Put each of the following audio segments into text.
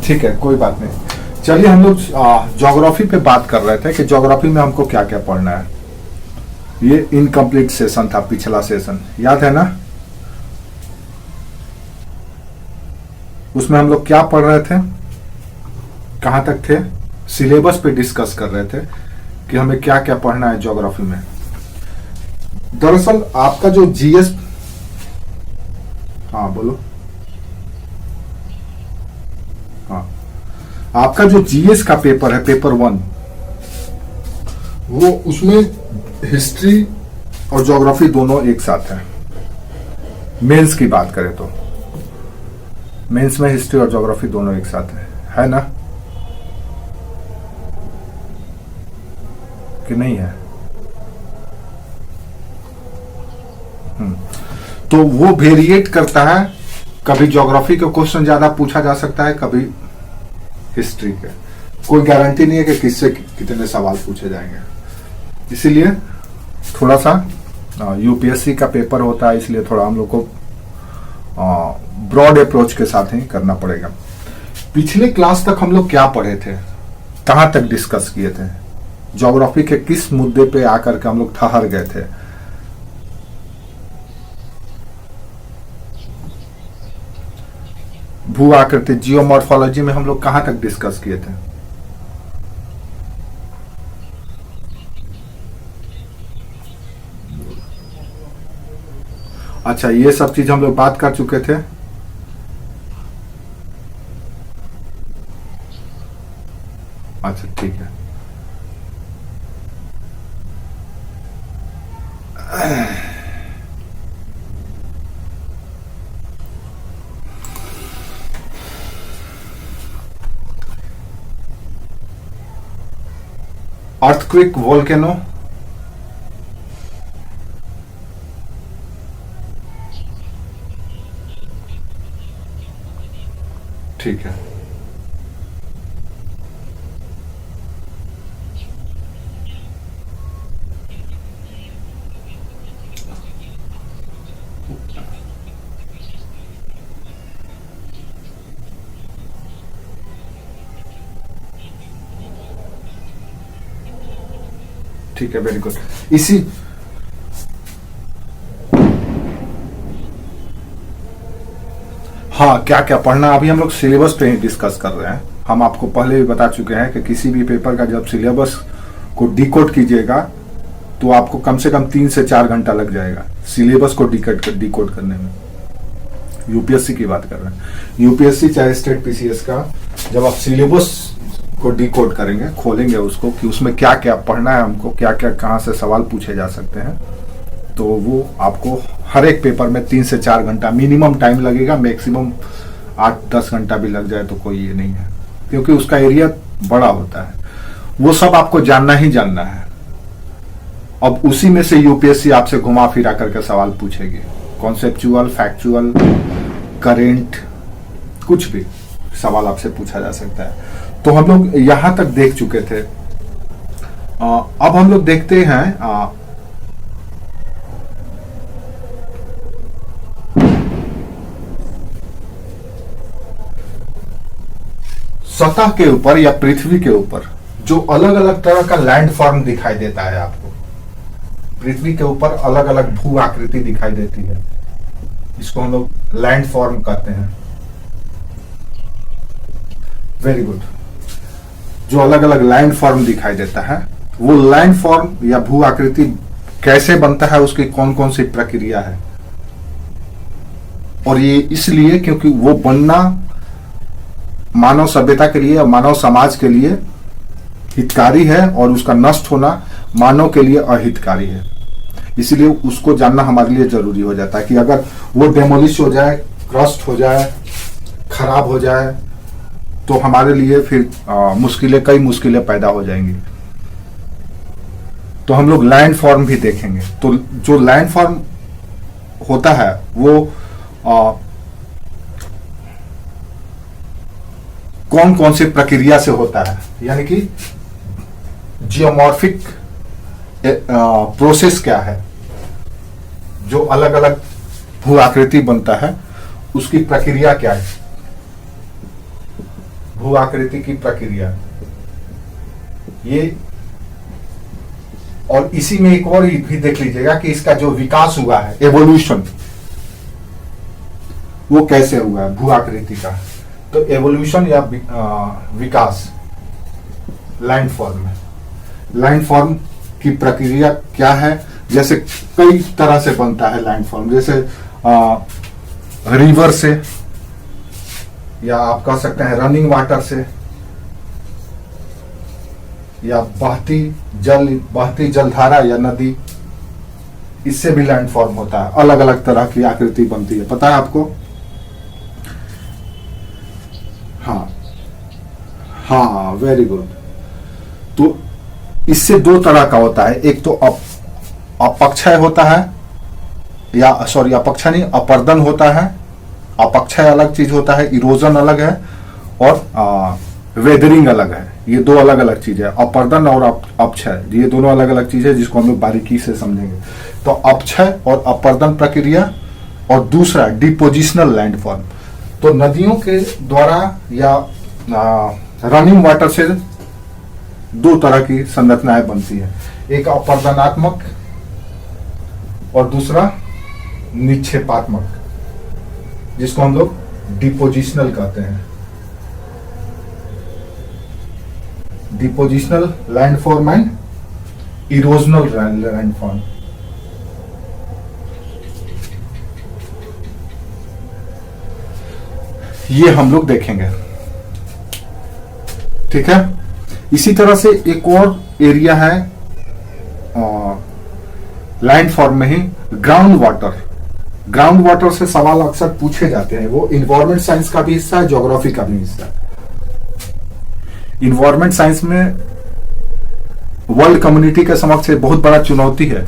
ठीक है, कोई बात नहीं। चलिए हम लोग ज्योग्राफी पे बात कर रहे थे कि ज्योग्राफी में हमको क्या क्या पढ़ना है। ये इनकम्प्लीट सेशन था, पिछला सेशन याद है ना? उसमें हम लोग क्या पढ़ रहे थे, कहां तक थे? सिलेबस पे डिस्कस कर रहे थे कि हमें क्या क्या पढ़ना है ज्योग्राफी में। दरअसल आपका जो जीएस, हाँ बोलो, हाँ, आपका जो जीएस का पेपर है, पेपर 1, वो उसमें हिस्ट्री और ज्योग्राफी दोनों एक साथ है। मेंस की बात करें तो मेंस में हिस्ट्री और ज्योग्राफी दोनों एक साथ है ना? कि नहीं है? तो वो वेरिएट करता है, कभी ज्योग्राफी का क्वेश्चन ज्यादा पूछा जा सकता है, कभी हिस्ट्री के। कोई गारंटी नहीं है कि किससे कितने सवाल पूछे जाएंगे। इसीलिए थोड़ा सा यूपीएससी का पेपर होता है, इसलिए थोड़ा हम लोग को ब्रॉड अप्रोच के साथ ही करना पड़ेगा। पिछले क्लास तक हम लोग क्या पढ़े थे, कहां तक डिस्कस किए थे, ज्योग्राफी के किस मुद्दे पे आकर के हम लोग ठहर गए थे? भू आकृति, जियोमॉर्फोलॉजी में हम लोग कहां तक डिस्कस किए थे? अच्छा, ये सब चीज हम लोग बात कर चुके थे। अच्छा ठीक है। अर्थक्वेक, वोल्केनो, ठीक है। ठीक है, वेरी गुड। इसी हाँ, क्या क्या पढ़ना, अभी हम लोग सिलेबस पे ही डिस्कस कर रहे हैं। हम आपको पहले भी बता चुके हैं कि किसी भी पेपर का जब सिलेबस को डिकोड कीजिएगा तो आपको कम से कम 3 से 4 घंटा लग जाएगा सिलेबस को डिकोड करने में। यूपीएससी की बात कर रहे हैं, यूपीएससी चाहे स्टेट पीसीएस का, जब आप सिलेबस को डिकोड करेंगे, खोलेंगे उसको कि उसमें क्या क्या पढ़ना है हमको, क्या क्या कहाँ से सवाल पूछे जा सकते हैं, तो वो आपको हर एक पेपर में 3 से 4 घंटा मिनिमम टाइम लगेगा। मैक्सिमम 8-10 घंटा भी लग जाए तो कोई ये नहीं है, क्योंकि उसका एरिया बड़ा होता है। वो सब आपको जानना ही जानना है। अब उसी में से यूपीएससी आपसे घुमा फिरा करके सवाल पूछेगी, कॉन्सेप्चुअल, फैक्चुअल, करेंट, कुछ भी सवाल आपसे पूछा जा सकता है। तो हम लोग यहां तक देख चुके थे। अब हम लोग देखते हैं सतह के ऊपर या पृथ्वी के ऊपर जो अलग अलग तरह का लैंड फॉर्म दिखाई देता है आपको, पृथ्वी के ऊपर अलग अलग भू आकृति दिखाई देती है, इसको हम लोग लैंड फॉर्म कहते हैं। Very good. जो अलग अलग लैंड फॉर्म दिखाई देता है, वो लैंड फॉर्म या भू आकृति कैसे बनता है, उसकी कौन कौन सी प्रक्रिया है, और ये इसलिए क्योंकि वो बनना मानव सभ्यता के लिए, मानव समाज के लिए हितकारी है, और उसका नष्ट होना मानव के लिए अहितकारी है। इसलिए उसको जानना हमारे लिए जरूरी हो जाता है कि अगर वो डेमोलिश हो जाए, क्रस्ट हो जाए, खराब हो जाए, तो हमारे लिए फिर कई मुश्किलें पैदा हो जाएंगी। तो हम लोग लैंड फॉर्म भी देखेंगे। तो जो लैंड फॉर्म होता है वो कौन कौन सी प्रक्रिया से होता है, यानी कि जियोमॉर्फिक प्रोसेस क्या है, जो अलग अलग भू आकृति बनता है उसकी प्रक्रिया क्या है, भू आकृति की प्रक्रिया, ये और इसी में एक और भी देख लीजिएगा कि इसका जो विकास हुआ है, एवोल्यूशन, वो कैसे हुआ है भू आकृति का। तो एवोल्यूशन या विकास लैंडफॉर्म में, लैंडफॉर्म की प्रक्रिया क्या है, जैसे कई तरह से बनता है लैंडफॉर्म, जैसे रिवर से, या आप कह सकते हैं रनिंग वाटर से, या बहती जलधारा या नदी, इससे भी लैंडफॉर्म होता है। अलग अलग तरह की आकृति बनती है, पता है आपको। हाँ, वेरी गुड। तो इससे दो तरह का होता है, एक तो अपक्षय होता है, या सॉरी अपक्षय नहीं, अपर्दन होता है। अपक्षय अलग चीज होता है, इरोजन अलग है, और वेदरिंग अलग है। ये दो अलग अलग चीज है, अपर्दन और अपक्षय, ये दोनों अलग अलग चीज है जिसको हम लोग बारीकी से समझेंगे। तो अपक्षय और अपर्दन प्रक्रिया, और दूसरा डिपोजिशनल लैंडफॉर्म। तो नदियों के द्वारा या रनिंग वाटर से दो तरह की संरचनाएं बनती है, एक अपर्दनात्मक और दूसरा निक्षेपात्मक, जिसको हम लोग डिपोजिशनल कहते हैं। Depositional landform and erosional landform. ये हम लोग देखेंगे, ठीक है। इसी तरह से एक और एरिया है लैंडफॉर्म में ही, ग्राउंड वाटर। ग्राउंड वाटर से सवाल अक्सर पूछे जाते हैं, वो इन्वायरमेंट साइंस का भी हिस्सा है, ज्योग्राफी का भी हिस्सा है। इन्वायरमेंट साइंस में वर्ल्ड कम्युनिटी के समक्ष बहुत बड़ा चुनौती है।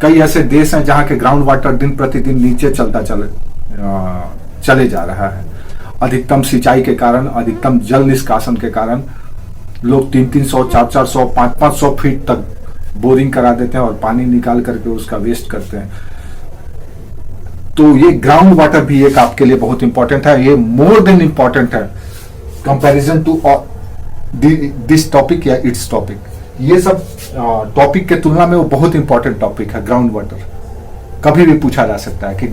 कई ऐसे देश हैं जहां के ग्राउंड वाटर दिन प्रतिदिन नीचे चले जा रहा है। अधिकतम सिंचाई के कारण, अधिकतम जल निष्कासन के कारण लोग 300-300, 400-400, 500-500 फीट तक बोरिंग करा देते हैं और पानी निकाल करके उसका वेस्ट करते हैं। तो ये ग्राउंड वाटर भी एक आपके लिए बहुत इंपॉर्टेंट है, ये मोर देन इंपॉर्टेंट है कंपैरिजन टू दिस टॉपिक या इट्स टॉपिक। ये सब टॉपिक के तुलना में वो बहुत इंपॉर्टेंट टॉपिक है ग्राउंड वाटर। कभी भी पूछा जा सकता है कि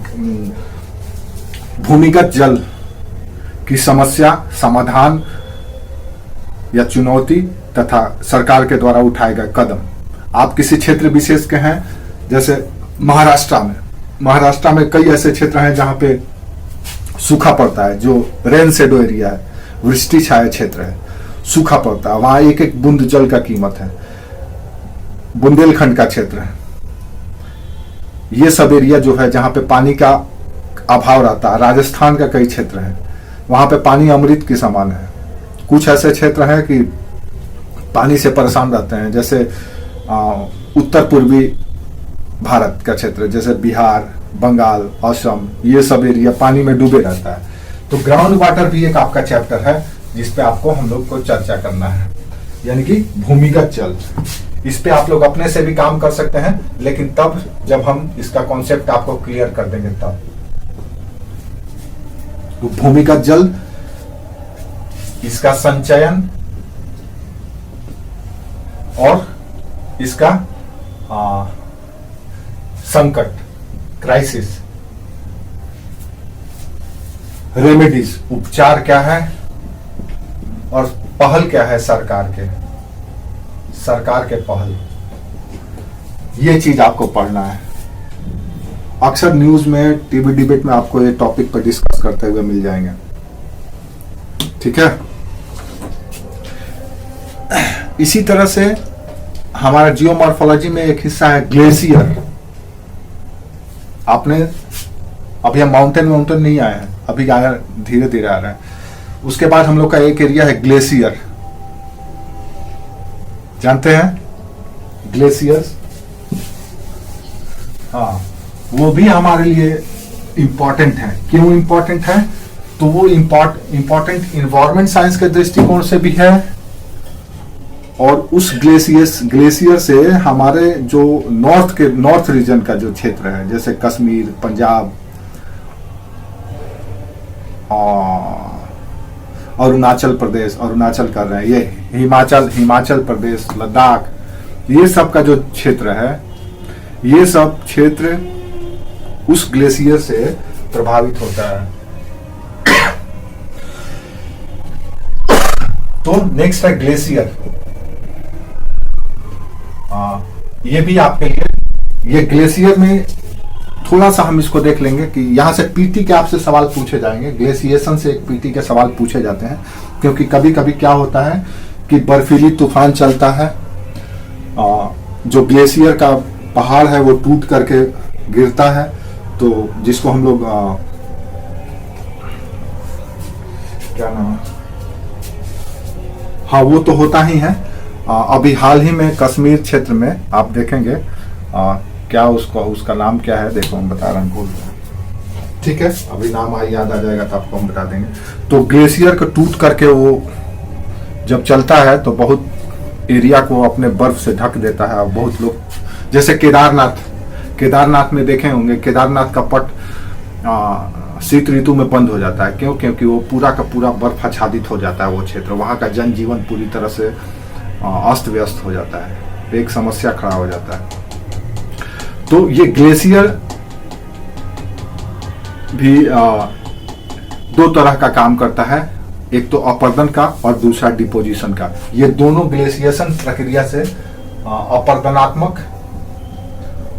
भूमिगत जल की समस्या, समाधान या चुनौती तथा सरकार के द्वारा उठाए गए कदम। आप किसी क्षेत्र विशेष के हैं, जैसे महाराष्ट्र में कई ऐसे क्षेत्र हैं जहां पे सूखा पड़ता है, जो रेन शेडो एरिया है, वृष्टि छाया क्षेत्र है, सूखा पड़ता है, वहां एक एक बूंद जल का कीमत है। बुंदेलखंड का क्षेत्र है, ये सब एरिया जो है जहां पे पानी का अभाव रहता है। राजस्थान का कई क्षेत्र है, वहां पे पानी अमृत के समान है। कुछ ऐसे क्षेत्र हैं कि पानी से परेशान रहते हैं, जैसे उत्तर पूर्वी भारत का क्षेत्र, जैसे बिहार, बंगाल, असम, ये सब एरिया पानी में डूबे रहता है। तो ग्राउंड वाटर भी एक आपका चैप्टर है जिसपे आपको हम लोग को चर्चा करना है, यानी कि भूमिगत जल। इस पे आप लोग अपने से भी काम कर सकते हैं, लेकिन तब जब हम इसका कॉन्सेप्ट आपको क्लियर कर देंगे तब। तो भूमिगत जल, इसका संचयन और इसका संकट, क्राइसिस, रेमेडीज, उपचार क्या है और पहल क्या है सरकार के पहल, ये चीज आपको पढ़ना है। अक्सर न्यूज में, टीवी डिबेट में आपको ये टॉपिक पर डिस्कस करते हुए मिल जाएंगे, ठीक है। इसी तरह से हमारा जियोमॉर्फोलॉजी में एक हिस्सा है ग्लेशियर। आपने अभी हम माउंटेन नहीं आए हैं, अभी आया, धीरे धीरे आ रहा है। उसके बाद हम लोग का एक एरिया है ग्लेशियर, जानते हैं ग्लेशियर्स। हाँ, वो भी हमारे लिए इंपॉर्टेंट है। क्यों इंपॉर्टेंट है? तो वो इंपॉर्टेंट इन्वायरमेंट साइंस के दृष्टिकोण से भी है, और उस ग्लेशियर से हमारे जो नॉर्थ रीजन का जो क्षेत्र है, जैसे कश्मीर, पंजाब अरुणाचल प्रदेश, अरुणाचल कर रहे हैं, ये हिमाचल प्रदेश, लद्दाख, ये सब का जो क्षेत्र है, ये सब क्षेत्र उस ग्लेशियर से प्रभावित होता है। तो नेक्स्ट है ग्लेशियर। ये भी आपके लिए, ये ग्लेशियर में थोड़ा सा हम इसको देख लेंगे कि यहां से पीटी के आपसे सवाल पूछे जाएंगे। ग्लेशिएशन से एक पीटी के सवाल पूछे जाते हैं, क्योंकि कभी कभी क्या होता है कि बर्फीली तूफान चलता है, जो ग्लेशियर का पहाड़ है वो टूट करके गिरता है, तो जिसको हम लोग क्या नाम है, हाँ वो तो होता ही है। अभी हाल ही में कश्मीर क्षेत्र में आप देखेंगे, क्या उसका नाम क्या है, देखो हम बता रहे हैं, भूल रहे हैं, ठीक है, अभी नाम याद आ जाएगा तो आपको हम बता देंगे। तो ग्लेशियर को टूट करके वो जब चलता है तो बहुत एरिया को अपने बर्फ से ढक देता है। और बहुत लोग, जैसे केदारनाथ में देखे होंगे, केदारनाथ का पट शीत ऋतु में बंद हो जाता है। क्यों? क्योंकि वो पूरा का पूरा बर्फ आच्छादित हो जाता है वो क्षेत्र, वहाँ का जनजीवन पूरी तरह से अस्त व्यस्त हो जाता है, एक समस्या खड़ा हो जाता है। तो ये ग्लेशियर भी दो तरह का काम करता है, एक तो अपर्दन का और दूसरा डिपोजिशन का। ये दोनों ग्लेशिएशन प्रक्रिया से अपर्दनात्मक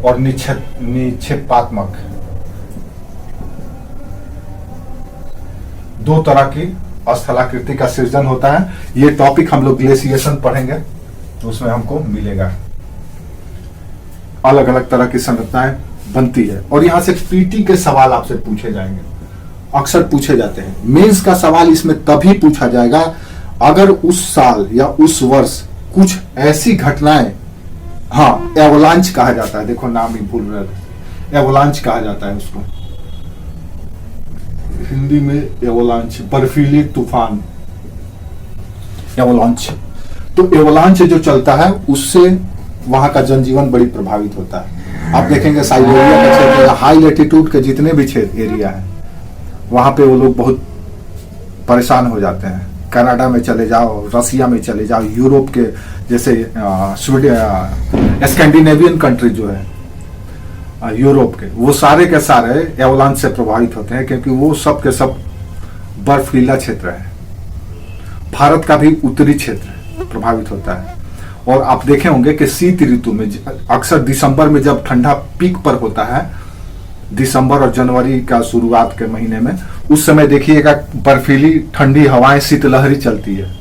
और निक्षेपात्मक दो तरह की स्थलाकृति का सृजन होता है। ये टॉपिक हम लोग ग्लेशिएशन पढ़ेंगे तो उसमें हमको मिलेगा। अलग अलग तरह की संरचनाएं बनती है और यहां से पीटी के सवाल आपसे पूछे जाएंगे, अक्सर पूछे जाते हैं। मेंस का सवाल इसमें तभी पूछा जाएगा अगर उस साल या उस वर्ष कुछ ऐसी घटनाएं, हाँ एवलांच कहा जाता है, देखो नाम ही भूल रहे थे, एवलांच कहा जाता है उसको हिंदी में, एवलांच, बर्फीली तूफान, एवलांच। तो एवलांच जो चलता है उससे वहां का जनजीवन बड़ी प्रभावित होता है। आप देखेंगे साइबेरिया का क्षेत्र, हाई लेटीट्यूड के जितने भी क्षेत्र एरिया है वहां पे वो लोग बहुत परेशान हो जाते हैं। कनाडा में चले जाओ, रसिया में चले जाओ, यूरोप के जैसे स्कैंडिनेवियन कंट्री जो है यूरोप के, वो सारे के सारे एवलांच से प्रभावित होते हैं, क्योंकि वो सब के सब बर्फीला क्षेत्र है। भारत का भी उत्तरी क्षेत्र प्रभावित होता है। और आप देखे होंगे कि शीत ऋतु में अक्सर दिसंबर में जब ठंडा पीक पर होता है, दिसंबर और जनवरी का शुरुआत के महीने में, उस समय देखिएगा बर्फीली ठंडी हवाएं, शीतलहरी चलती है।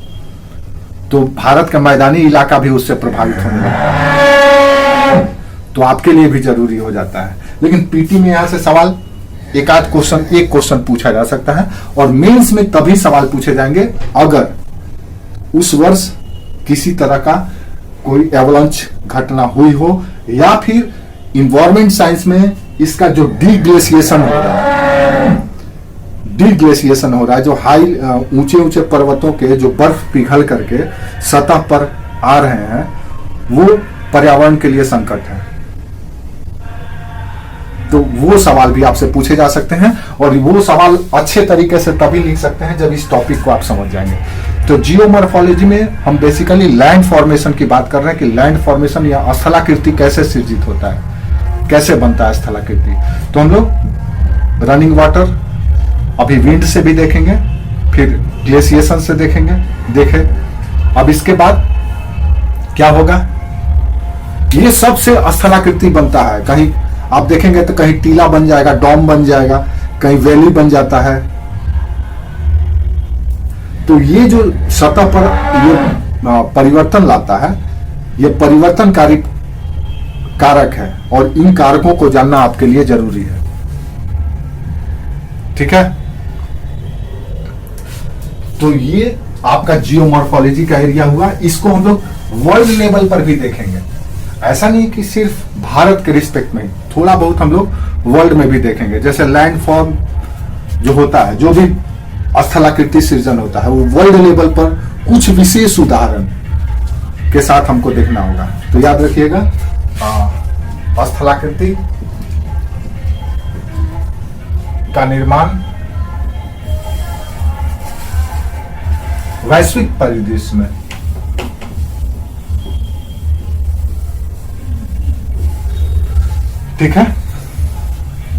तो भारत का मैदानी इलाका भी उससे प्रभावित होने लगता है, तो आपके लिए भी जरूरी हो जाता है। लेकिन पीटी में यहां से सवाल एक क्वेश्चन पूछा जा सकता है, और मेंस में तभी सवाल पूछे जाएंगे अगर उस वर्ष किसी तरह का कोई एवलांच घटना हुई हो, या फिर इन्वायरमेंट साइंस में इसका जो डीग्लेशिएशन हो रहा है, डीग्लेशिएशन हो रहा है, जो हाई ऊंचे ऊंचे पर्वतों के जो बर्फ पिघल करके सतह पर आ रहे हैं, वो पर्यावरण के लिए संकट है। तो वो सवाल भी आपसे पूछे जा सकते हैं, और वो सवाल अच्छे तरीके से तभी लिख सकते हैं जब इस टॉपिक को आप समझ जाएंगे। तो जियोमॉर्फोलॉजी में हम बेसिकली लैंड फॉर्मेशन की बात कर रहे हैं कि लैंड फॉर्मेशन या स्थलाकृति कैसे सृजित होता है, कैसे बनता है स्थलाकृति। तो हम लोग रनिंग वाटर, अभी विंड से भी देखेंगे, फिर ग्लेशिएशन से देखें। अब इसके बाद क्या होगा, ये सबसे स्थलाकृति बनता है। कहीं आप देखेंगे तो कहीं टीला बन जाएगा, डॉम बन जाएगा, कहीं वैली बन जाता है। तो ये जो सतह पर ये परिवर्तन लाता है, ये परिवर्तनकारी कारक है, और इन कारकों को जानना आपके लिए जरूरी है। ठीक है, तो ये आपका जियोमॉर्फोलॉजी का एरिया हुआ। इसको हम लोग वर्ल्ड लेवल पर भी देखेंगे, ऐसा नहीं कि सिर्फ भारत के रिस्पेक्ट में, थोड़ा बहुत हम लोग वर्ल्ड में भी देखेंगे। जैसे लैंडफॉर्म जो होता है, जो भी स्थलाकृति सृजन होता है, वो वर्ल्ड लेवल पर कुछ विशेष उदाहरण के साथ हमको देखना होगा। तो याद रखिएगा, स्थलाकृति का निर्माण वैश्विक परिदृश्य में। ठीक है,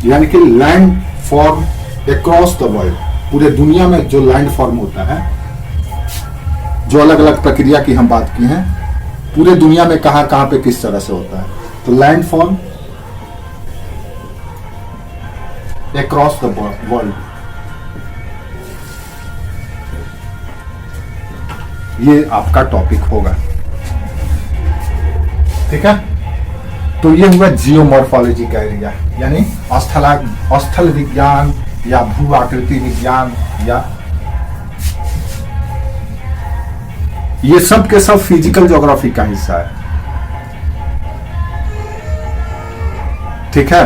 यानी कि land form across the world, पूरे दुनिया में जो लैंड फॉर्म होता है, जो अलग अलग प्रक्रिया की हम बात की हैं, पूरे दुनिया में कहां कहां पे किस तरह से होता है। तो land form across the world, ये आपका टॉपिक होगा। ठीक है, तो ये हुआ जियोमॉर्फोलॉजी का एरिया, यानी स्थल विज्ञान या भू आकृति विज्ञान, या ये सब के सब फिजिकल ज्योग्राफी का हिस्सा है। ठीक है,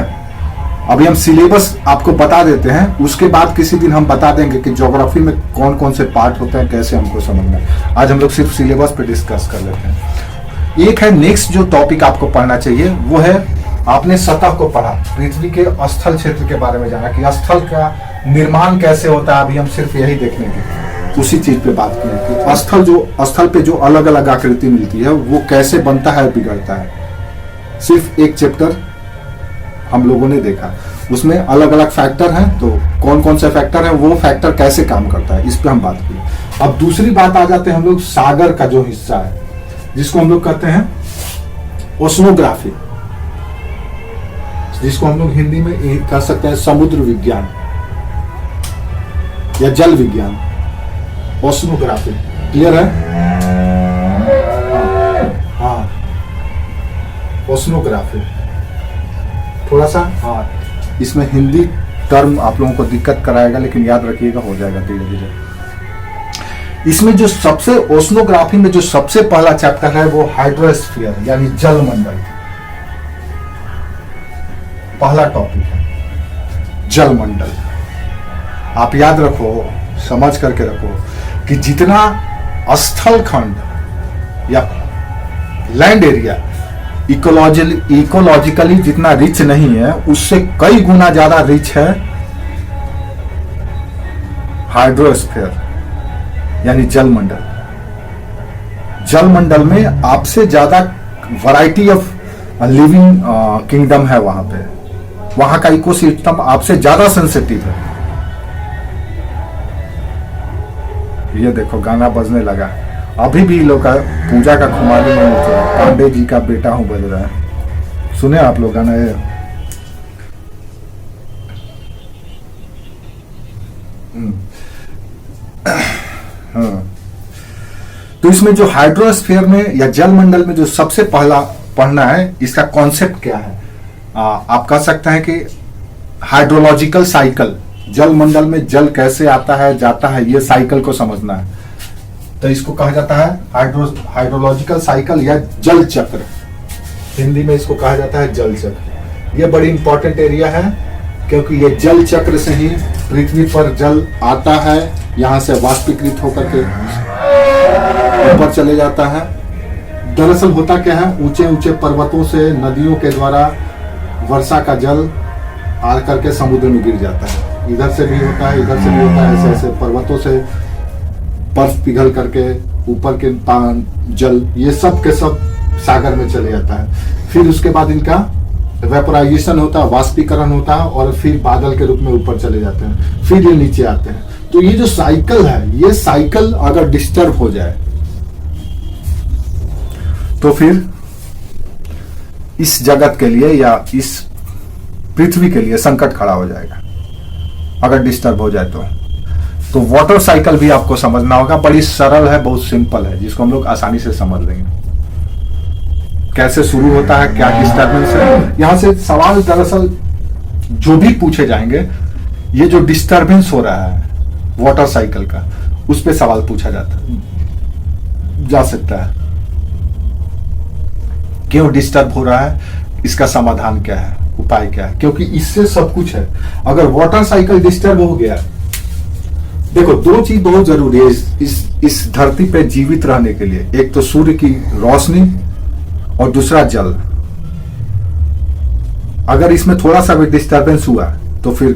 अभी हम सिलेबस आपको बता देते हैं, उसके बाद किसी दिन हम बता देंगे कि ज्योग्राफी में कौन कौन से पार्ट होते हैं, कैसे हमको समझना है। आज हम लोग सिर्फ सिलेबस पे डिस्कस कर लेते हैं। एक है नेक्स्ट जो टॉपिक आपको पढ़ना चाहिए, वो है आपने सतह को पढ़ा, पृथ्वी के स्थल क्षेत्र के बारे में जाना कि स्थल का निर्माण कैसे होता है। अभी हम सिर्फ यही देखने की उसी चीज पे बात की कि स्थल पे जो अलग अलग आकृति मिलती है वो कैसे बनता है, बिगड़ता है। सिर्फ एक चैप्टर हम लोगों ने देखा, उसमें अलग अलग फैक्टर हैं, तो कौन कौन से फैक्टर हैं, वो फैक्टर कैसे काम करता है, इस पे हम बात की। अब दूसरी बात आ जाते हैं हम लोग सागर का जो हिस्सा है, जिसको हम लोग कहते हैं ओशनोग्राफी, जिसको हम लोग हिंदी में कह सकते हैं समुद्र विज्ञान या जल विज्ञान, ओशनोग्राफी। क्लियर है? हाँ, ओशनोग्राफी थोड़ा सा, हाँ, इसमें हिंदी टर्म आप लोगों को दिक्कत कराएगा, लेकिन याद रखिएगा, हो जाएगा धीरे धीरे। इसमें जो सबसे ओशनोग्राफी में जो सबसे पहला चैप्टर है वो हाइड्रोस्फीयर यानी जलमंडल, पहला टॉपिक है जलमंडल। आप याद रखो, समझ करके रखो कि जितना स्थल खंड या लैंड एरिया इकोलॉजिकली जितना रिच नहीं है, उससे कई गुना ज्यादा रिच है हाइड्रोस्फीयर यानी जलमंडल। जलमंडल में आपसे ज्यादा वैरायटी ऑफ लिविंग किंगडम है, वहां पे वहां का इकोसिस्टम आपसे ज्यादा सेंसिटिव है। ये देखो गाना बजने लगा, अभी भी लोग का पूजा का खुमारी में पांडे जी का बेटा हूं बज रहा है, सुने आप लोग गाना ये? हाँ, तो इसमें जो हाइड्रोस्फीयर में या जलमंडल में जो सबसे पहला पढ़ना है, इसका कॉन्सेप्ट क्या है? आप कह सकते हैं कि हाइड्रोलॉजिकल साइकिल, जलमंडल में जल कैसे आता है जाता है, ये साइकिल को समझना है। तो इसको कहा जाता है हाइड्रोलॉजिकल साइकिल या जल चक्र, हिंदी में इसको कहा जाता है जल चक्र। ये बड़ी इंपॉर्टेंट एरिया है, क्योंकि ये जल चक्र से ही पृथ्वी पर जल आता है, यहाँ से वाष्पीकृत होकर के ऊपर चले जाता है। दरअसल होता क्या है, ऊंचे ऊंचे पर्वतों से नदियों के द्वारा वर्षा का जल आ करके समुद्र में गिर जाता है। इधर से भी होता है, इधर से भी होता है, ऐसे ऐसे पर्वतों से बर्फ पिघल करके ऊपर के जल ये सब के सब सागर में चले जाता है। फिर उसके बाद इनका वेपोराइजेशन होता है, वाष्पीकरण होता है, और फिर बादल के रूप में ऊपर चले जाते हैं, फिर ये नीचे आते हैं। तो ये जो साइकिल है, ये साइकिल अगर डिस्टर्ब हो जाए तो फिर इस जगत के लिए या इस पृथ्वी के लिए संकट खड़ा हो जाएगा, अगर डिस्टर्ब हो जाए तो वाटर साइकिल भी आपको समझना होगा। बड़ी सरल है, बहुत सिंपल है, जिसको हम लोग आसानी से समझ लेंगे। कैसे शुरू होता है, क्या डिस्टर्बेंस है, यहां से सवाल दरअसल जो भी पूछे जाएंगे, ये जो डिस्टर्बेंस हो रहा है वाटर साइकिल का, उस पे सवाल पूछा जा सकता है। क्यों डिस्टर्ब हो रहा है, इसका समाधान क्या है, उपाय क्या है, क्योंकि इससे सब कुछ है। अगर वाटर साइकिल डिस्टर्ब हो गया, देखो दो चीज बहुत जरूरी है इस धरती पे जीवित रहने के लिए, एक तो सूर्य की रोशनी और दूसरा जल। अगर इसमें थोड़ा सा भी डिस्टर्बेंस हुआ तो फिर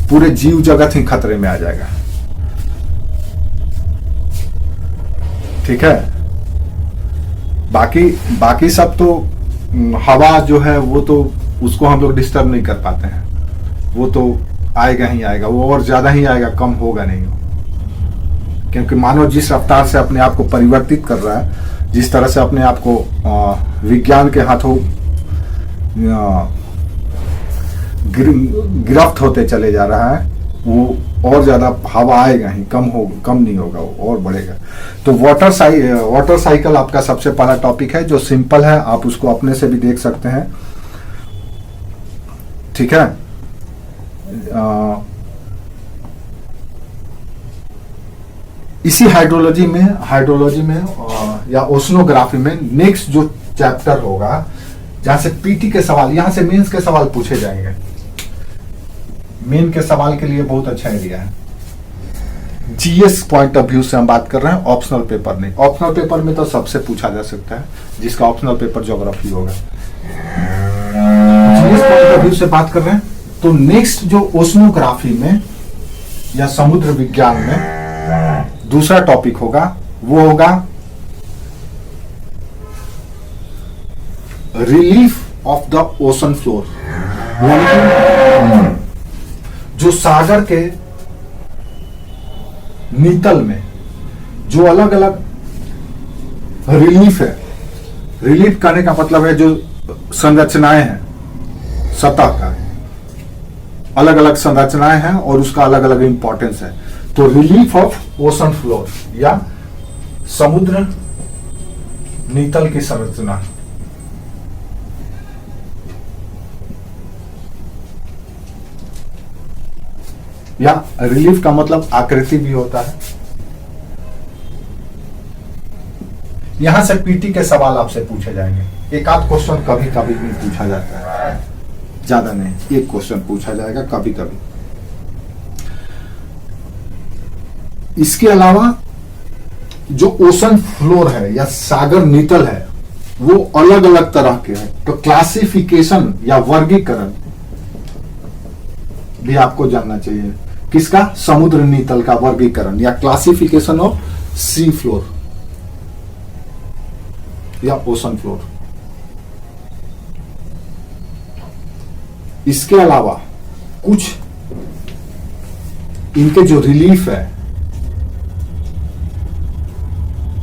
पूरे जीव जगत ही खतरे में आ जाएगा। ठीक है। बाकी बाकी सब तो हवा जो है वो तो उसको हम लोग डिस्टर्ब नहीं कर पाते हैं, वो तो आएगा ही आएगा, वो और ज्यादा ही आएगा, कम होगा नहीं। क्योंकि मानव जिस रफ्तार से अपने आप को परिवर्तित कर रहा है, जिस तरह से अपने आप को विज्ञान के हाथों गिरफ्त होते चले जा रहा है, वो और ज्यादा हवा आएगा ही, कम नहीं होगा, वो और बढ़ेगा। तो वाटर साइकिल आपका सबसे पहला टॉपिक है, जो सिंपल है, आप उसको अपने से भी देख सकते हैं। ठीक है। इसी हाइड्रोलॉजी में या ओशनोग्राफी में नेक्स्ट जो चैप्टर होगा, जहां से पीटी के सवाल, यहां से मेंस के सवाल पूछे जाएंगे। मेन के सवाल के लिए बहुत अच्छा एरिया है। जीएस पॉइंट ऑफ व्यू से हम बात कर रहे हैं, ऑप्शनल पेपर नहीं। ऑप्शनल पेपर में तो सबसे पूछा जा सकता है, जिसका ऑप्शनल पेपर ज्योग्राफी होगा। जीएस पॉइंट ऑफ व्यू से बात कर रहे हैं, तो नेक्स्ट जो ओशनोग्राफी में या समुद्र विज्ञान में दूसरा टॉपिक होगा, वो होगा relief of the ocean floor, यानी जो सागर के नीतल में जो अलग अलग रिलीफ है, रिलीफ करने का मतलब है जो संरचनाएं हैं सतह का, अलग अलग संरचनाएं हैं और उसका अलग अलग इंपॉर्टेंस है। तो रिलीफ ऑफ ओशन फ्लोर या समुद्र नीतल की संरचना, या रिलीफ का मतलब आकृति भी होता है। यहां से पीटी के सवाल आपसे पूछे जाएंगे। एक आध क्वेश्चन कभी कभी भी पूछा जाता है, ज्यादा नहीं, एक क्वेश्चन पूछा जाएगा कभी कभी। इसके अलावा जो ओशन फ्लोर है या सागर नीतल है, वो अलग अलग तरह के हैं। तो क्लासिफिकेशन या वर्गीकरण भी आपको जानना चाहिए। किसका? समुद्र नीतल का वर्गीकरण या क्लासिफिकेशन ऑफ सी फ्लोर या ओशन फ्लोर। इसके अलावा कुछ इनके जो रिलीफ है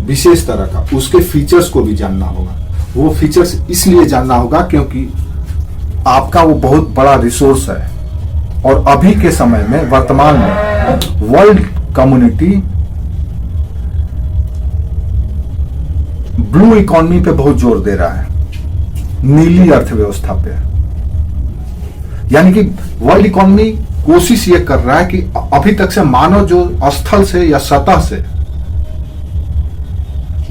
विशेष तरह का, उसके फीचर्स को भी जानना होगा। वो फीचर्स इसलिए जानना होगा क्योंकि आपका वो बहुत बड़ा रिसोर्स है, और अभी के समय में, वर्तमान में वर्ल्ड कम्युनिटी ब्लू इकोनॉमी पे बहुत जोर दे रहा है, नीली अर्थव्यवस्था पे। यानी कि वर्ल्ड इकोनॉमी कोशिश ये कर रहा है कि अभी तक से मानव जो स्थल से या सतह से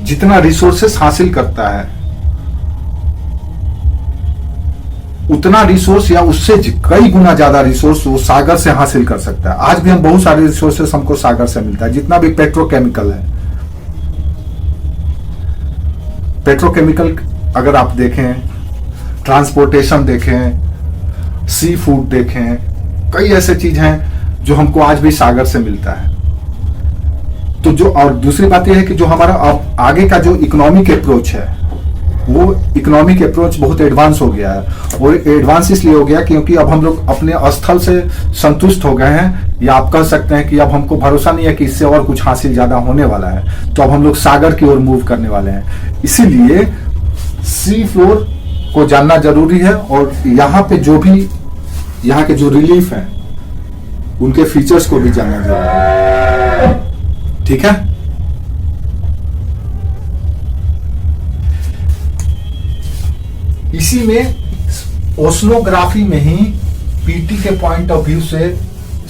जितना रिसोर्सेस हासिल करता है, उतना रिसोर्स या उससे कई गुना ज्यादा रिसोर्स वो सागर से हासिल कर सकता है। आज भी हम बहुत सारे रिसोर्सेस हमको सागर से मिलता है, जितना भी पेट्रोकेमिकल है। पेट्रोकेमिकल अगर आप देखें, ट्रांसपोर्टेशन देखें, सी फूड देखें, कई ऐसे चीज हैं जो हमको आज भी सागर से मिलता है। तो जो, और दूसरी बात यह है कि जो हमारा अब आगे का जो इकोनॉमिक अप्रोच है, वो इकोनॉमिक अप्रोच बहुत एडवांस हो गया है। और एडवांस इसलिए हो गया क्योंकि अब हम लोग अपने स्थल से संतुष्ट हो गए हैं, या आप कह सकते हैं कि अब हमको भरोसा नहीं है कि इससे और कुछ हासिल ज्यादा होने वाला है, तो अब हम लोग सागर की ओर मूव करने वाले हैं। इसीलिए सी फ्लोर को जानना जरूरी है, और यहाँ पे जो भी यहाँ के जो रिलीफ है उनके फीचर्स को भी जानना जरूरी है। ठीक है। इसी में ओशनोग्राफी में ही पीटी के पॉइंट ऑफ व्यू से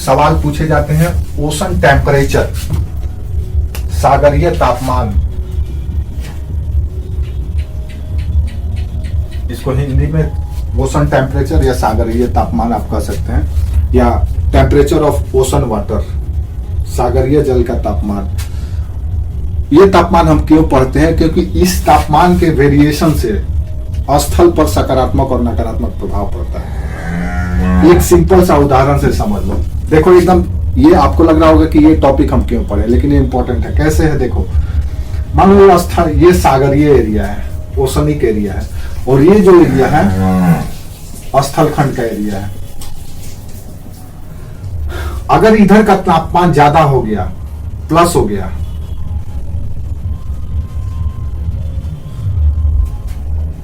सवाल पूछे जाते हैं। ओशन टेम्परेचर, सागरीय तापमान, इसको हिंदी में ओशन टेम्परेचर या सागरीय तापमान आप कह सकते हैं, या टेम्परेचर ऑफ ओशन वाटर, सागरीय जल का तापमान। ये तापमान हम क्यों पढ़ते हैं? क्योंकि इस तापमान के वेरिएशन से स्थल पर सकारात्मक और नकारात्मक प्रभाव पड़ता है। एक सिंपल सा उदाहरण से समझ लो। देखो, एकदम ये आपको लग रहा होगा कि ये टॉपिक हम क्यों पढ़े, लेकिन ये इंपॉर्टेंट है। कैसे है? देखो, मान लो स्थल, ये सागरीय एरिया है, ओशनिक एरिया है, और ये जो एरिया है स्थलखंड का एरिया है। अगर इधर का तापमान ज्यादा हो गया, प्लस हो गया,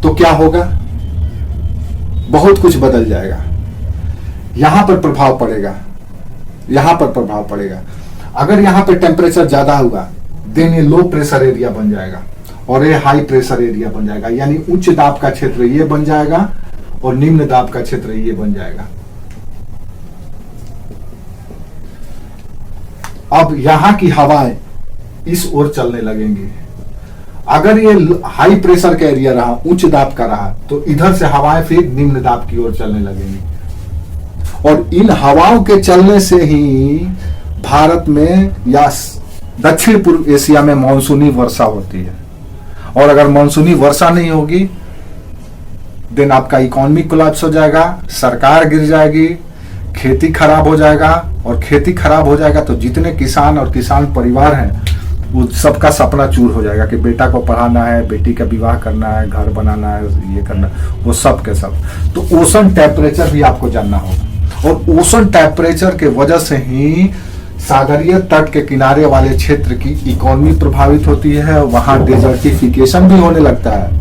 तो क्या होगा? बहुत कुछ बदल जाएगा। यहां पर प्रभाव पड़ेगा, यहां पर प्रभाव पड़ेगा। अगर यहां पर टेम्परेचर ज्यादा होगा, देन ये लो प्रेशर एरिया बन जाएगा और ये हाई प्रेशर एरिया बन जाएगा, यानी उच्च दाब का क्षेत्र ये बन जाएगा और निम्न दाब का क्षेत्र ये बन जाएगा। अब यहां की हवाएं इस ओर चलने लगेंगी। अगर ये हाई प्रेशर का एरिया रहा, उच्च दाब का रहा, तो इधर से हवाएं फिर निम्न दाब की ओर चलने लगेंगी और इन हवाओं के चलने से ही भारत में या दक्षिण पूर्व एशिया में मानसूनी वर्षा होती है। और अगर मानसूनी वर्षा नहीं होगी, देन आपका इकोनॉमी कोलैप्स हो जाएगा, सरकार गिर जाएगी, खेती खराब हो जाएगा, और खेती खराब हो जाएगा तो जितने किसान और किसान परिवार हैं वो सबका सपना चूर हो जाएगा कि बेटा को पढ़ाना है, बेटी का विवाह करना है, घर बनाना है, ये करना, वो सब के सब। तो ओशन टेम्परेचर भी आपको जानना होगा, और ओशन टेम्परेचर के वजह से ही सागरीय तट के किनारे वाले क्षेत्र की इकोनॉमी प्रभावित होती है। वहां डेजर्टिफिकेशन भी होने लगता है,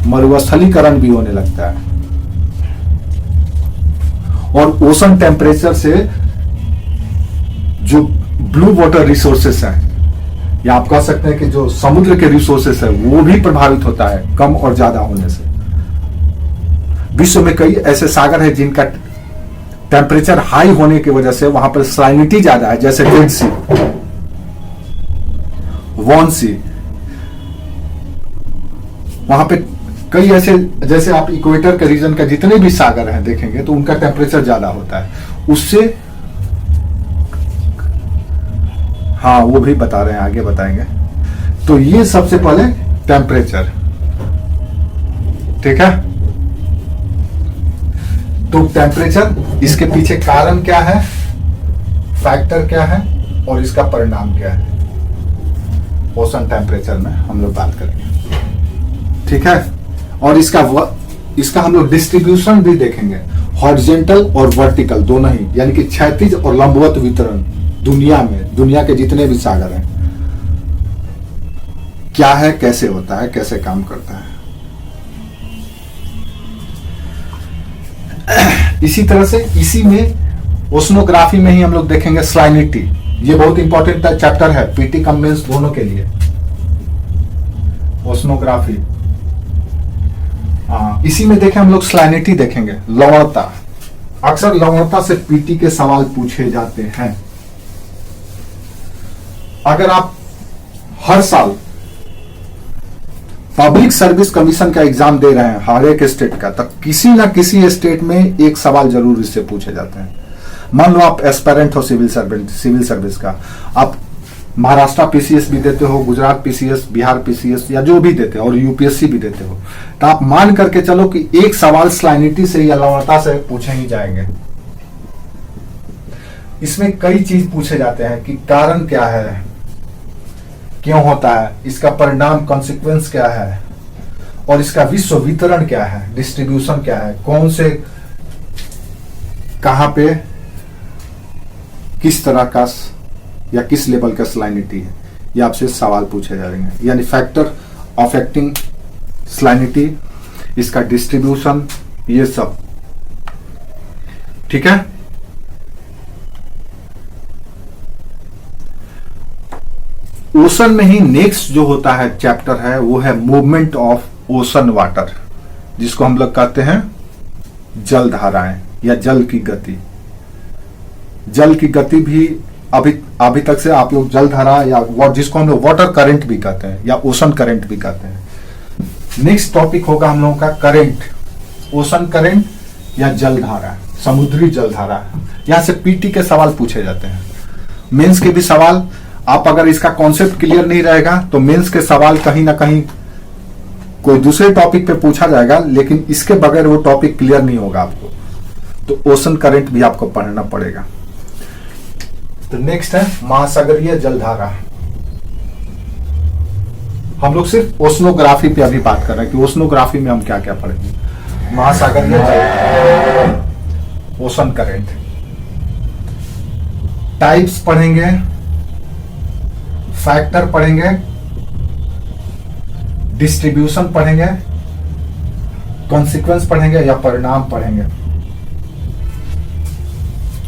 मरुस्थलीकरण भी होने लगता है। और ओशन टेम्परेचर से जो ब्लू वाटर रिसोर्सेस हैं, या आप कह सकते हैं कि जो समुद्र के रिसोर्सेस है, वो भी प्रभावित होता है कम और ज्यादा होने से। विश्व में कई ऐसे सागर हैं जिनका टेम्परेचर हाई होने की वजह से वहां पर सलाइनिटी ज्यादा है, जैसे डेड सी, वॉन सी। वहां पे कई ऐसे, जैसे आप इक्वेटर के रीजन का जितने भी सागर हैं देखेंगे तो उनका टेम्परेचर ज्यादा होता है। उससे हाँ, वो भी बता रहे हैं, आगे बताएंगे। तो ये सबसे पहले टेम्परेचर, ठीक है। तो टेम्परेचर, इसके पीछे कारण क्या है, फैक्टर क्या है, और इसका परिणाम क्या है, ओशन टेम्परेचर में हम लोग बात करेंगे, ठीक है। और इसका हम लोग डिस्ट्रीब्यूशन भी देखेंगे, हॉरिजॉन्टल और वर्टिकल दोनों ही, यानी कि क्षैतिज और लंबवत वितरण दुनिया में, दुनिया के जितने भी सागर हैं क्या है, कैसे होता है, कैसे काम करता है। इसी तरह से इसी में ओशनोग्राफी में ही हम लोग देखेंगे सलाइनिटी। ये बहुत इंपॉर्टेंट चैप्टर है पीटी कम मेंस दोनों के लिए, ओशनोग्राफी। इसी में देखें हम लोग सलाइनिटी देखेंगे, लवणता। अक्सर लवणता से पीटी के सवाल पूछे जाते हैं। अगर आप हर साल पब्लिक सर्विस कमीशन का एग्जाम दे रहे हैं हर एक स्टेट का, तब किसी ना किसी स्टेट में एक सवाल जरूर इससे पूछे जाते हैं। मान लो आप एस्पायरेंट हो सिविल सर्विस का, आप महाराष्ट्र पीसीएस भी देते हो, गुजरात पीसीएस, बिहार पीसीएस, या जो भी देते हो, और यूपीएससी भी देते हो, तो आप मान करके चलो कि एक सवाल सलाइनिटी से या लवणता से पूछे ही जाएंगे। इसमें कई चीज पूछे जाते हैं कि कारण क्या है, क्यों होता है, इसका परिणाम कॉन्सिक्वेंस क्या है, और इसका विश्व वितरण क्या है, डिस्ट्रीब्यूशन क्या है, कौन से कहां पे किस तरह का या किस लेवल का सलाइनिटी है, ये आपसे सवाल पूछे जाएंगे। यानी फैक्टर अफेक्टिंग सलाइनिटी, इसका डिस्ट्रीब्यूशन, ये सब, ठीक है। ओशन में ही नेक्स्ट जो होता है चैप्टर है वो है मूवमेंट ऑफ ओशन वाटर, जिसको हम लोग कहते हैं जल धाराएं या जल की गति। जल की गति भी अभी तक से आप लोग जल धारा या जिसको हम लोग वाटर करंट भी कहते हैं या ओशन करंट भी कहते हैं। नेक्स्ट टॉपिक होगा हम लोगों का करंट, ओशन करंट या जल धारा, समुद्री जल धारा। यहां से पीटी के सवाल पूछे जाते हैं, मेंस के भी सवाल। आप अगर इसका कॉन्सेप्ट क्लियर नहीं रहेगा तो मेंस के सवाल कहीं ना कहीं कोई दूसरे टॉपिक पे पूछा जाएगा, लेकिन इसके बगैर वो टॉपिक क्लियर नहीं होगा आपको। तो ओशन करंट भी आपको पढ़ना पड़ेगा। तो नेक्स्ट है महासागरीय जलधारा। हम लोग सिर्फ ओशनोग्राफी पे अभी बात कर रहे हैं कि ओशनोग्राफी में हम क्या क्या पढ़ेंगे। महासागर में ओशन करंट, टाइप्स पढ़ेंगे, फैक्टर पढ़ेंगे, डिस्ट्रीब्यूशन पढ़ेंगे, कॉन्सिक्वेंस पढ़ेंगे या परिणाम पढ़ेंगे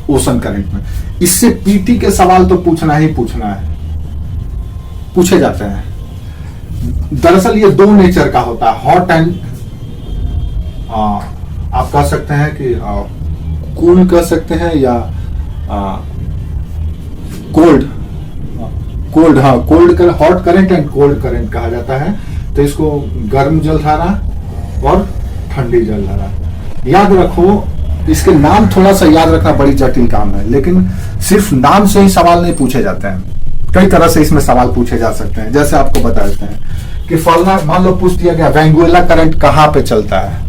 ओशन करंट में। इससे पीटी के सवाल तो पूछना ही पूछना है, पूछे जाते हैं। दरअसल ये दो नेचर का होता है, हॉट एंड आप कह सकते हैं कि कूल कह सकते हैं या कोल्ड, कोल्ड, हाँ कोल्ड कर, hot current and cold current कहा जाता है। तो इसको गर्म जलधारा और ठंडी जलधारा याद रखो। इसके नाम थोड़ा सा याद रखना बड़ी जटिल काम है, लेकिन सिर्फ नाम से ही सवाल नहीं पूछे जाते हैं, कई तरह से इसमें सवाल पूछे जा सकते हैं। जैसे आपको बता देते हैं कि फलना, मान लो पूछ दिया गया वेंगुएला करंट कहां पे चलता है,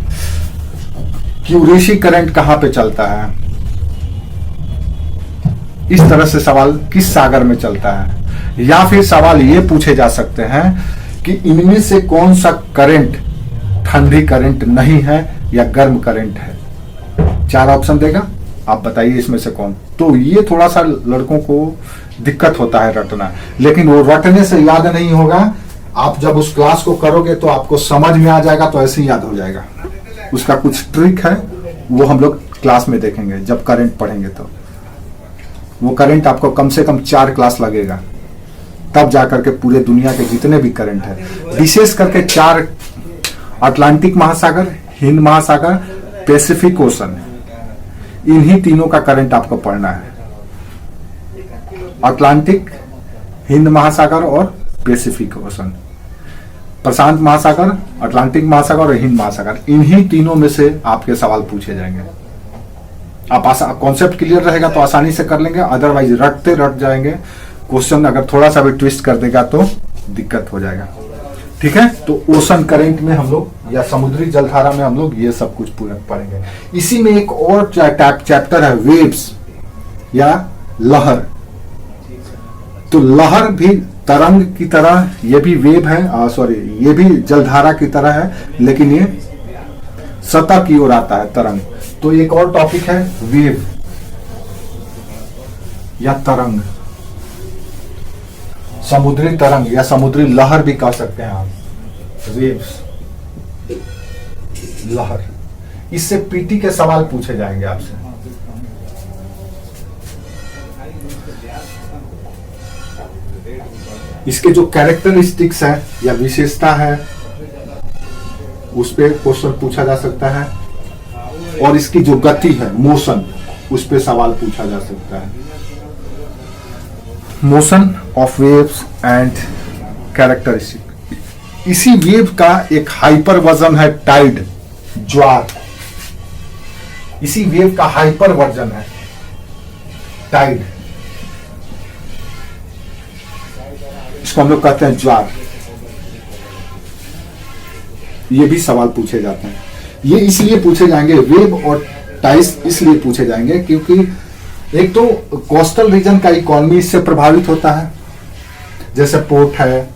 क्यूरेशी करंट कहां पे चलता है, इस तरह से सवाल किस सागर में चलता है। या फिर सवाल ये पूछे जा सकते हैं कि इनमें से कौन सा करंट ठंडी करंट नहीं है या गर्म करंट है। 4 ऑप्शन देगा, आप बताइए इसमें से कौन। तो ये थोड़ा सा लड़कों को दिक्कत होता है रटना, लेकिन वो रटने से याद नहीं होगा। आप जब उस क्लास को करोगे तो आपको समझ में आ जाएगा, तो ऐसे ही याद हो जाएगा। उसका कुछ ट्रिक है, वो हम लोग क्लास में देखेंगे जब करंट पढ़ेंगे। तो वो करंट आपको कम से कम 4 क्लास लगेगा, तब जाकर के पूरे दुनिया के जितने भी करंट है, विशेष करके 4, अटलांटिक महासागर, हिंद महासागर, पैसिफिक ओशन, इन्हीं तीनों का करंट आपको पढ़ना है। अटलांटिक, हिंद महासागर और पैसिफिक ओशन, प्रशांत महासागर, अटलांटिक महासागर और हिंद महासागर, इन्हीं तीनों में से आपके सवाल पूछे जाएंगे। आप कॉन्सेप्ट क्लियर रहेगा तो आसानी से कर लेंगे, अदरवाइज रटते रट जाएंगे। क्वेश्चन अगर थोड़ा सा भी ट्विस्ट कर देगा तो दिक्कत हो जाएगा। ठीक है, तो ओशन करंट में हम लोग या समुद्री जलधारा में हम लोग ये सब कुछ पूरा पढ़ेंगे। इसी में एक और चैप्टर है वेव्स या लहर। तो लहर भी तरंग की तरह, ये भी वेव है, सॉरी ये भी जलधारा की तरह है, लेकिन ये सतह की ओर आता है तरंग। तो एक और टॉपिक है वेव या तरंग, समुद्री तरंग या समुद्री लहर भी कह सकते हैं आप, वेव्स, लहर। इससे पीटी के सवाल पूछे जाएंगे आपसे। इसके जो कैरेक्टरिस्टिक्स है या विशेषता है उस पे क्वेश्चन पूछा जा सकता है, और इसकी जो गति है, मोशन, उस पे सवाल पूछा जा सकता है। Motion of waves and characteristic. इसी वेव का एक हाइपर वर्जन है टाइड, ज्वार। इसी वेव का हाइपर वर्जन है टाइड, इसको हम लोग कहते हैं ज्वार। ये भी सवाल पूछे जाते हैं। ये इसलिए पूछे जाएंगे, वेव और टाइड्स इसलिए पूछे जाएंगे क्योंकि एक तो कोस्टल रीजन का इकोनॉमी इससे प्रभावित होता है, जैसे पोर्ट है,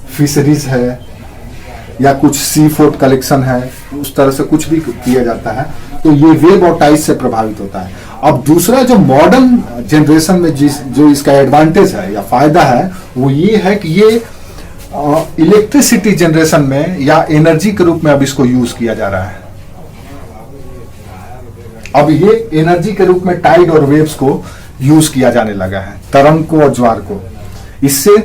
फिशरीज है, या कुछ सी फूड कलेक्शन है, उस तरह से कुछ भी किया जाता है, तो ये वेव और टाइड से प्रभावित होता है। अब दूसरा जो मॉडर्न जनरेशन में जो इसका एडवांटेज है या फायदा है, वो ये है कि ये इलेक्ट्रिसिटी जनरेशन में या एनर्जी के रूप में अब इसको यूज किया जा रहा है। अब ये एनर्जी के रूप में टाइड और वेव्स को यूज किया जाने लगा है, तरंग को और ज्वार को। इससे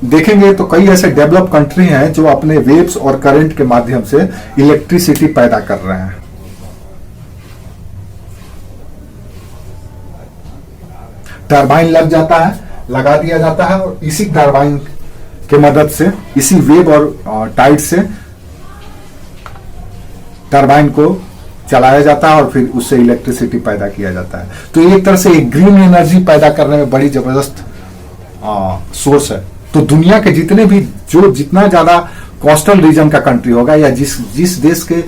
देखेंगे तो कई ऐसे डेवलप कंट्री हैं जो अपने वेव्स और करंट के माध्यम से इलेक्ट्रिसिटी पैदा कर रहे हैं। टरबाइन लग जाता है, लगा दिया जाता है, और इसी टरबाइन के मदद से, इसी वेव और टाइड से टरबाइन को चलाया जाता है और फिर उससे इलेक्ट्रिसिटी पैदा किया जाता है। तो एक तरह से एक ग्रीन एनर्जी पैदा करने में बड़ी जबरदस्त सोर्स है। तो दुनिया के जितने भी जितना ज्यादा कोस्टल रीजन का कंट्री होगा या जिस देश के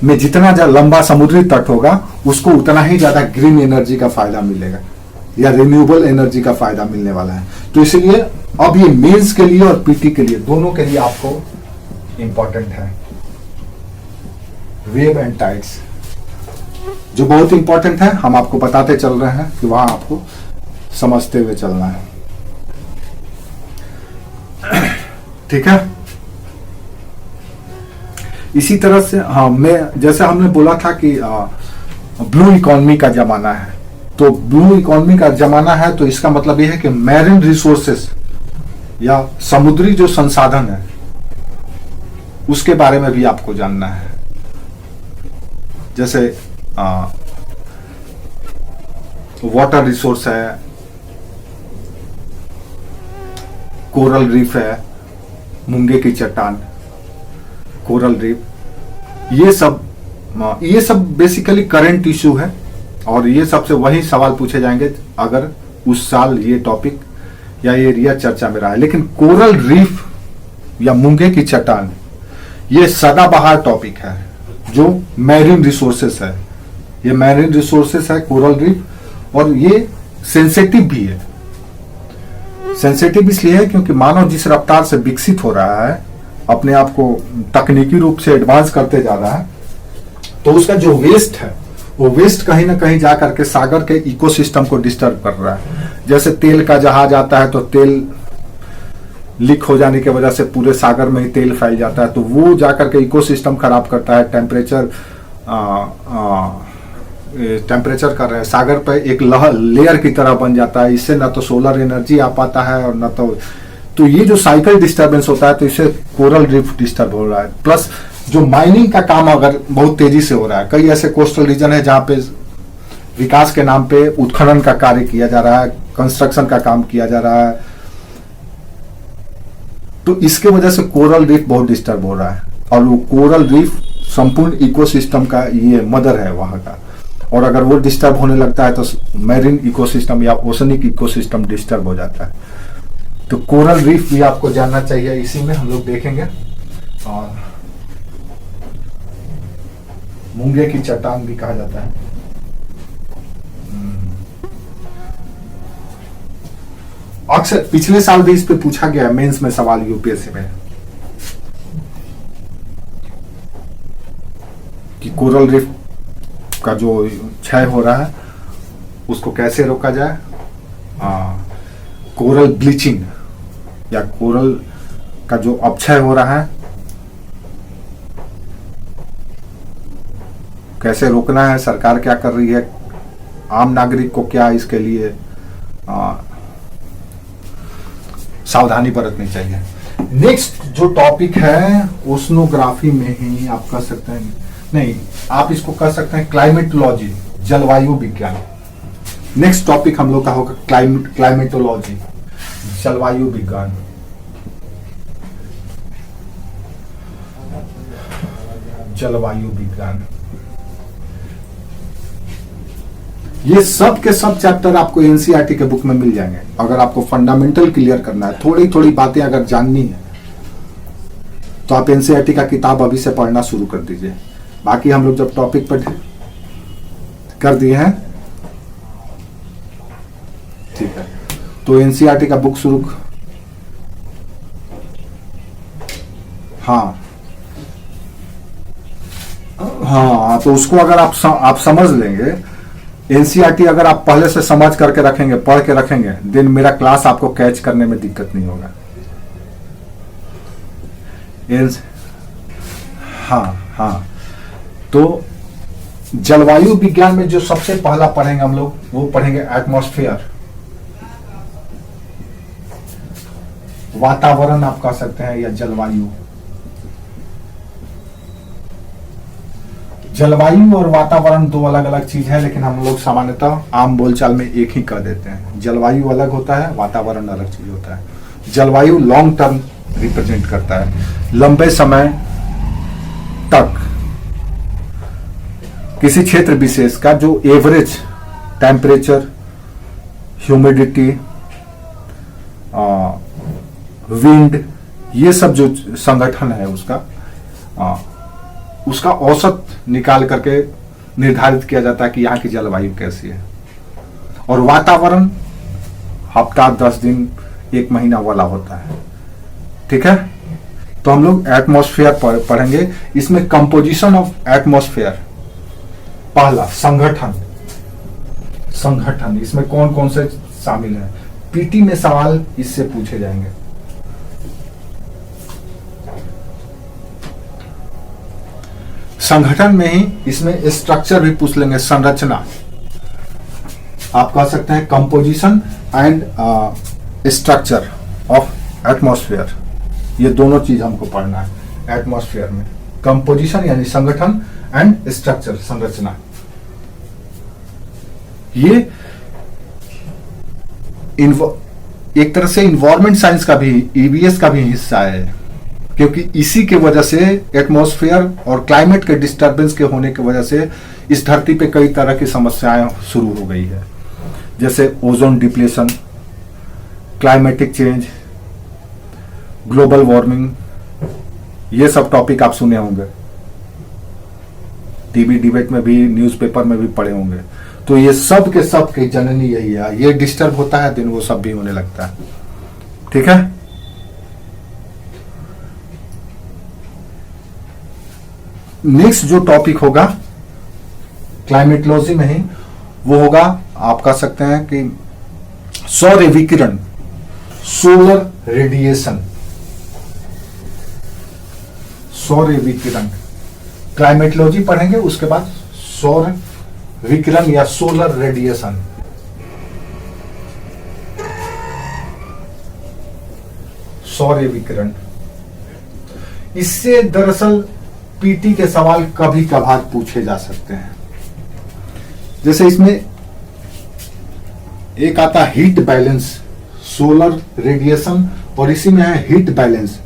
में जितना ज्यादा लंबा समुद्री तट होगा, उसको उतना ही ज्यादा ग्रीन एनर्जी का फायदा मिलेगा या रिन्यूएबल एनर्जी का फायदा मिलने वाला है। तो इसलिए अब ये मेंस के लिए और पीटी के लिए, दोनों के लिए आपको इंपॉर्टेंट है वेव एंड टाइड्स, जो बहुत इंपॉर्टेंट है। हम आपको बताते चल रहे हैं कि वहां आपको समझते हुए चलना है। ठीक है। इसी तरह से हाँ, मैं जैसे हमने बोला था कि ब्लू इकोनॉमी का जमाना है, तो ब्लू इकोनॉमी का जमाना है तो इसका मतलब यह है कि मैरिन रिसोर्सेस या समुद्री जो संसाधन है उसके बारे में भी आपको जानना है। जैसे वाटर रिसोर्स है, कोरल रीफ है, मूंगे की चट्टान, कोरल रीफ, ये सब बेसिकली करंट इशू है और ये सबसे वही सवाल पूछे जाएंगे अगर उस साल ये टॉपिक या ये एरिया चर्चा में रहा है। लेकिन कोरल रीफ या मूंगे की चट्टान ये सदाबहार टॉपिक है जो मैरीन रिसोर्सेस है। ये मैरीन रिसोर्सेस है कोरल रीफ, और ये सेंसिटिव भी है। सेंसिटिव इसलिए है क्योंकि मानव जिस रफ्तार से विकसित हो रहा है, अपने आप को तकनीकी रूप से एडवांस करते जा रहा है, तो उसका जो वेस्ट है वो वेस्ट कहीं ना कहीं जाकर के सागर के इकोसिस्टम को डिस्टर्ब कर रहा है। जैसे तेल का जहाज आता है तो तेल लीक हो जाने की वजह से पूरे सागर में ही तेल फैल जाता है, तो वो जाकर के इकोसिस्टम खराब करता है। टेम्परेचर कर रहे हैं सागर पे एक लेयर की तरह बन जाता है। इससे ना तो सोलर एनर्जी आ पाता है और ना तो ये जो साइकिल डिस्टर्बेंस होता है तो इससे कोरल रीफ डिस्टर्ब हो रहा है। प्लस जो माइनिंग का काम अगर बहुत तेजी से हो रहा है, कई ऐसे कोस्टल रीजन है जहां पे विकास के नाम पे उत्खनन का कार्य किया जा रहा है, कंस्ट्रक्शन का काम किया जा रहा है, तो इसके वजह से कोरल रीफ बहुत डिस्टर्ब हो रहा है। और वो कोरल रीफ संपूर्ण इकोसिस्टम का ये मदर है वहां का, और अगर वो डिस्टर्ब होने लगता है तो मैरीन इकोसिस्टम या ओशनिक इकोसिस्टम डिस्टर्ब हो जाता है। तो कोरल रीफ भी आपको जानना चाहिए, इसी में हम लोग देखेंगे। और मूंगे की चट्टान भी कहा जाता है। अक्सर पिछले साल भी इस पे पूछा गया है मेंस में सवाल यूपीएससी में कि कोरल रीफ का जो क्षय हो रहा है उसको कैसे रोका जाए। कोरल ब्लीचिंग या कोरल का जो अपक्षय हो रहा है कैसे रोकना है, सरकार क्या कर रही है, आम नागरिक को क्या इसके लिए सावधानी बरतनी चाहिए। नेक्स्ट जो टॉपिक है ओशनोग्राफी में ही आप कर सकते हैं, नहीं आप इसको कर सकते हैं क्लाइमेटोलॉजी, जलवायु विज्ञान। नेक्स्ट टॉपिक हम लोग का होगा क्लाइमेटोलॉजी, जलवायु विज्ञान। जलवायु विज्ञान ये सब के सब चैप्टर आपको एनसीईआरटी के बुक में मिल जाएंगे। अगर आपको फंडामेंटल क्लियर करना है, थोड़ी थोड़ी बातें अगर जाननी है, तो आप एनसीईआरटी का किताब अभी से पढ़ना शुरू कर दीजिए। बाकी हम लोग जब टॉपिक पर कर दिए हैं, ठीक है, तो एनसीईआरटी का बुक शुरू। हाँ हाँ, तो उसको अगर आप समझ लेंगे, एनसीईआरटी अगर आप पहले से समझ करके रखेंगे, पढ़ के रखेंगे, देन मेरा क्लास आपको कैच करने में दिक्कत नहीं होगा। हाँ हाँ, तो जलवायु विज्ञान में जो सबसे पहला पढ़ेंगे हम लोग, वो पढ़ेंगे एटमॉस्फेयर, वातावरण आप कह सकते हैं, या जलवायु। जलवायु और वातावरण दो अलग अलग चीज है, लेकिन हम लोग सामान्यतः आम बोलचाल में एक ही कह देते हैं। जलवायु अलग होता है, वातावरण अलग चीज होता है। जलवायु लॉन्ग टर्म रिप्रेजेंट करता है, लंबे समय तक किसी क्षेत्र विशेष का जो एवरेज टेम्परेचर, ह्यूमिडिटी, विंड, ये सब जो संगठन है उसका औसत निकाल करके निर्धारित किया जाता है कि यहाँ की जलवायु कैसी है। और वातावरण हफ्ता, 10 दिन, 1 महीना वाला होता है। ठीक है, तो हम लोग एटमॉस्फेयर पढ़ेंगे। इसमें कंपोजिशन ऑफ एटमॉस्फेयर, पहला संगठन, संगठन इसमें कौन कौन से शामिल है, पीटी में सवाल इससे पूछे जाएंगे। संगठन में ही इसमें स्ट्रक्चर भी पूछ लेंगे, संरचना। आप कह सकते हैं composition and structure of atmosphere, ये दोनों चीज हमको पढ़ना है एटमॉस्फेयर में। कंपोजिशन यानी संगठन एंड स्ट्रक्चर, संरचना। ये एक तरह से इन्वायरमेंट साइंस का भी, ईवीएस का भी हिस्सा है, क्योंकि इसी के वजह से एटमॉस्फेयर और क्लाइमेट के डिस्टरबेंस के होने की वजह से इस धरती पे कई तरह की समस्याएं शुरू हो गई है, जैसे ozone depletion, climatic change, global warming. ये सब टॉपिक आप सुने होंगे, टीवी डिबेट में भी, न्यूज़पेपर में भी पढ़े होंगे। तो ये सब के जननी यही है, ये डिस्टर्ब होता है दिन वो सब भी होने लगता है। ठीक है, नेक्स्ट जो टॉपिक होगा क्लाइमेटोलॉजी में ही, वो होगा, आप कह सकते हैं कि सौर विकिरण, सोलर रेडिएशन, सौर विकिरण। क्लाइमेटोलॉजी पढ़ेंगे, उसके बाद सौर विकिरण या सोलर रेडिएशन। सौर विकिरण, इससे दरअसल पीटी के सवाल कभी कभार पूछे जा सकते हैं। जैसे इसमें एक आता है हीट बैलेंस, सोलर रेडिएशन, और इसी में है हीट बैलेंस,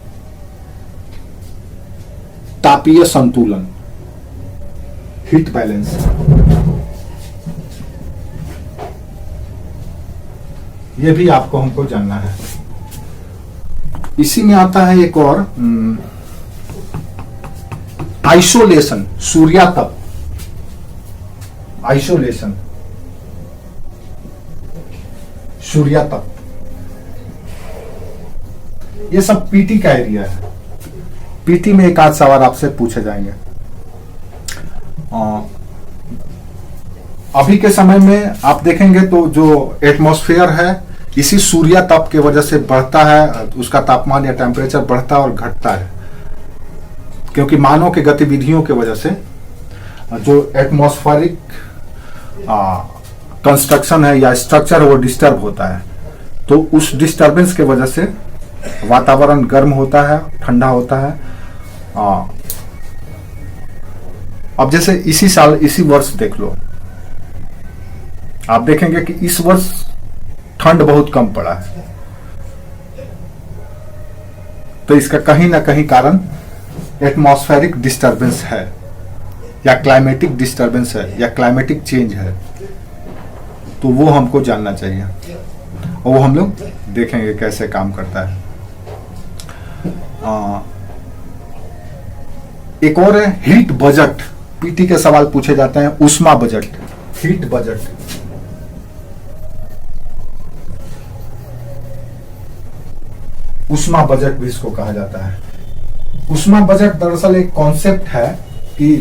तापीय संतुलन, हीट बैलेंस। ये भी आपको हमको जानना है। इसी में आता है एक और आइसोलेशन, सूर्यातप, आइसोलेशन, सूर्यातप। ये सब पीटी का एरिया है। पीटी में एक आध सवाल आपसे पूछे जाएंगे। अभी के समय में आप देखेंगे तो जो एटमॉस्फेयर है, इसी सूर्यातप के वजह से बढ़ता है, उसका तापमान या टेम्परेचर बढ़ता और घटता है, क्योंकि मानव के गतिविधियों के वजह से जो एटमॉस्फेरिक कंस्ट्रक्शन है या स्ट्रक्चर है वो डिस्टर्ब होता है। तो उस डिस्टर्बेंस के वजह से वातावरण गर्म होता है, ठंडा होता है। अब जैसे इसी साल, इसी वर्ष देख लो, आप देखेंगे कि इस वर्ष ठंड बहुत कम पड़ा है। तो इसका कहीं ना कहीं कारण एटमॉस्फेरिक डिस्टरबेंस है, या क्लाइमेटिक डिस्टरबेंस है, या क्लाइमेटिक चेंज है। तो वो हमको जानना चाहिए, और वो हम लोग देखेंगे कैसे काम करता है। एक और है हीट बजट। पीटी के सवाल पूछे जाते हैं, ऊष्मा बजट, हीट बजट। ऊष्मा बजट भी इसको कहा जाता है। ऊष्मा बजट दरअसल एक कॉन्सेप्ट है कि